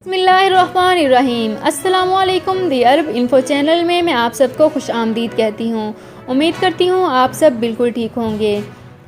बिस्मिल्लाहिर्रहमानिर्रहीम। अस्सलामुअलैकुम। दी अरब info channel में मैं आप सबको खुश आमदीद कहती हूँ। उम्मीद करती हूँ आप सब बिल्कुल ठीक होंगे।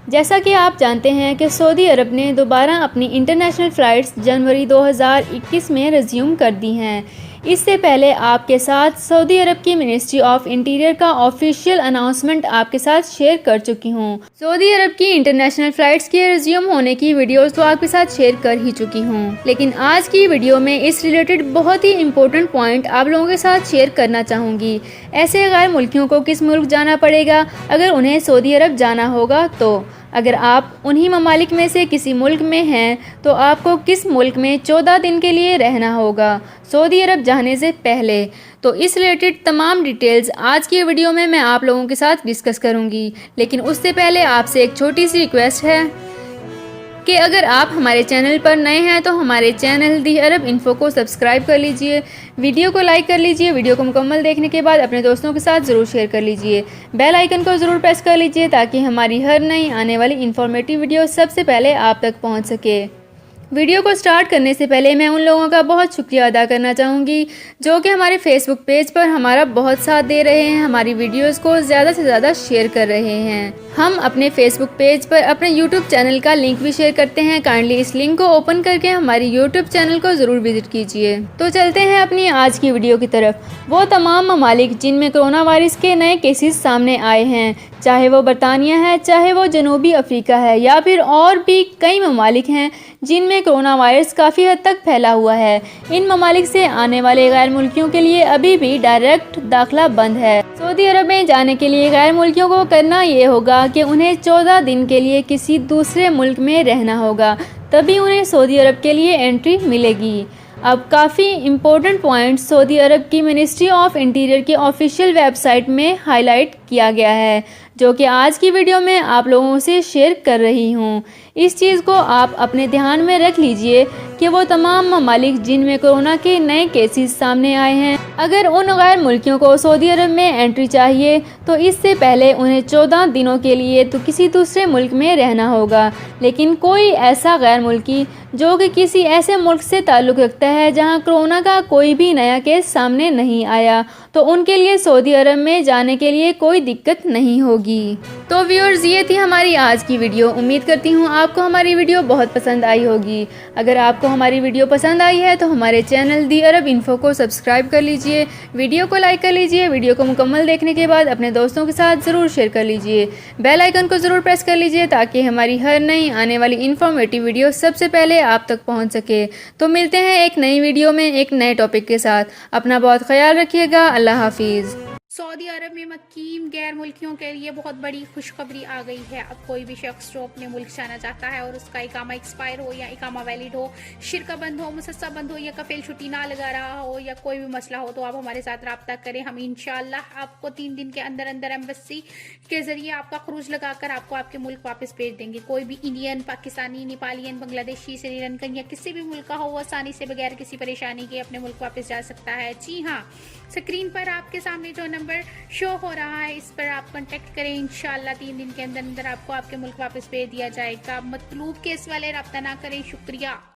जैसा कि आप जानते हैं कि सऊदी अरब ने दोबारा अपनी इंटरनेशनल फ़्लाइट्स जनवरी 2021 में रिज्यूम कर दी हैं। इससे पहले आपके साथ सऊदी अरब की मिनिस्ट्री ऑफ इंटीरियर का ऑफिशियल अनाउंसमेंट आपके साथ शेयर कर चुकी हूँ। सऊदी अरब की इंटरनेशनल फ़्लाइट्स के रिज्यूम होने की वीडियोस तो आपके साथ शेयर कर ही चुकी हूँ, लेकिन आज की वीडियो में इस रिलेटेड बहुत ही इम्पोर्टेंट पॉइंट आप लोगों के साथ शेयर करना चाहूँगी। ऐसे गैर मुल्कियों को किस मुल्क जाना पड़ेगा अगर उन्हें सऊदी अरब जाना होगा तो अगर आप उन्हीं ममालिक में से किसी मुल्क में हैं तो आपको किस मुल्क में 14 दिन के लिए रहना होगा सऊदी अरब जाने से पहले। तो इस रिलेटेड तमाम डिटेल्स आज की वीडियो में मैं आप लोगों के साथ डिस्कस करूंगी, लेकिन उससे पहले आपसे एक छोटी सी रिक्वेस्ट है कि अगर आप हमारे चैनल पर नए हैं तो हमारे चैनल दी अरब इन्फो को सब्सक्राइब कर लीजिए, वीडियो को लाइक कर लीजिए, वीडियो को मुकम्मल देखने के बाद अपने दोस्तों के साथ ज़रूर शेयर कर लीजिए, बेल आइकन को ज़रूर प्रेस कर लीजिए ताकि हमारी हर नई आने वाली इन्फॉर्मेटिव वीडियो सबसे पहले आप तक पहुंच सके। वीडियो को स्टार्ट करने से पहले मैं उन लोगों का बहुत शुक्रिया अदा करना चाहूँगी जो कि हमारे फेसबुक पेज पर हमारा बहुत साथ दे रहे हैं, हमारी वीडियोस को ज़्यादा से ज़्यादा शेयर कर रहे हैं। हम अपने फेसबुक पेज पर अपने यूट्यूब चैनल का लिंक भी शेयर करते हैं। काइंडली इस लिंक को ओपन करके हमारी यूट्यूब चैनल को ज़रूर विजिट कीजिए। तो चलते हैं अपनी आज की वीडियो की तरफ। वो तमाम ममालिक जिनमें कोरोना वायरस के नए केसेस सामने आए हैं, चाहे वो बरतानिया है, चाहे वो जनूबी अफ्रीका है, या फिर और भी कई ममालिक हैं जिनमें कोरोना वायरस काफ़ी हद तक फैला हुआ है। इन ममालिक से आने वाले गैर मुल्कियों के लिए अभी भी डायरेक्ट दाखिला बंद है। सऊदी अरब में जाने के लिए गैर मुल्कियों को करना ये होगा कि उन्हें 14 दिन के लिए किसी दूसरे मुल्क में रहना होगा, तभी उन्हें सऊदी अरब के लिए एंट्री मिलेगी। अब काफ़ी इम्पोर्टेंट पॉइंट सऊदी अरब की मिनिस्ट्री ऑफ इंटीरियर की ऑफिशियल वेबसाइट में हाईलाइट किया गया है, जो कि आज की वीडियो में आप लोगों से शेयर कर रही हूँ। इस चीज़ को आप अपने ध्यान में रख लीजिए कि वो तमाम ममालिक जिनमें कोरोना के नए केसेस सामने आए हैं, अगर उन गैर मुल्कियों को सऊदी अरब में एंट्री चाहिए तो इससे पहले उन्हें 14 दिनों के लिए तो किसी दूसरे मुल्क में रहना होगा। लेकिन कोई ऐसा गैर मुल्की जो कि किसी ऐसे मुल्क से ताल्लुक़ रखता है जहां कोरोना का कोई भी नया केस सामने नहीं आया, तो उनके लिए सऊदी अरब में जाने के लिए कोई दिक्कत नहीं होगी। तो व्यूअर्स, ये थी हमारी आज की वीडियो। उम्मीद करती हूँ आपको हमारी वीडियो बहुत पसंद आई होगी। अगर आपको हमारी वीडियो पसंद आई है तो हमारे चैनल दी अरब इन्फो को सब्सक्राइब कर लीजिए, वीडियो को लाइक कर लीजिए, वीडियो को मुकम्मल देखने के बाद अपने दोस्तों के साथ ज़रूर शेयर कर लीजिए, बेल आइकन को ज़रूर प्रेस कर लीजिए ताकि हमारी हर नई आने वाली इन्फॉर्मेटिव वीडियो सबसे पहले आप तक पहुँच सके। तो मिलते हैं एक नई वीडियो में एक नए टॉपिक के साथ। अपना बहुत ख्याल रखिएगा। अल्लाह हाफिज़। सऊदी अरब में मुकीम गैर मुल्कियों के लिए बहुत बड़ी खुशखबरी आ गई है। अब कोई भी शख्स जो अपने मुल्क जाना चाहता है और उसका इकामा एक्सपायर हो या इकामा वैलिड हो, शिरका बंद हो, मुसस्सा बंद हो या कफील छुट्टी ना लगा रहा हो या कोई भी मसला हो, तो आप हमारे साथ रब्ता करें। हम इंशाल्लाह आपको 3 दिन के अंदर अंदर एम्बेसी के जरिए आपका खरूज लगाकर आपको आपके मुल्क वापस भेज देंगे। कोई भी इंडियन, पाकिस्तानी, नेपालियन, बांग्लादेशी, श्रीलंकन या किसी भी मुल्क का हो, वो आसानी से बगैर किसी परेशानी के अपने मुल्क वापस जा सकता है। जी हाँ, स्क्रीन पर आपके सामने जो नंबर शो हो रहा है इस पर आप कांटेक्ट करें। इंशाल्लाह 3 दिन के अंदर अंदर आपको आपके मुल्क वापस भेज दिया जाएगा। मतलूब केस वाले रब्ता ना करें। शुक्रिया।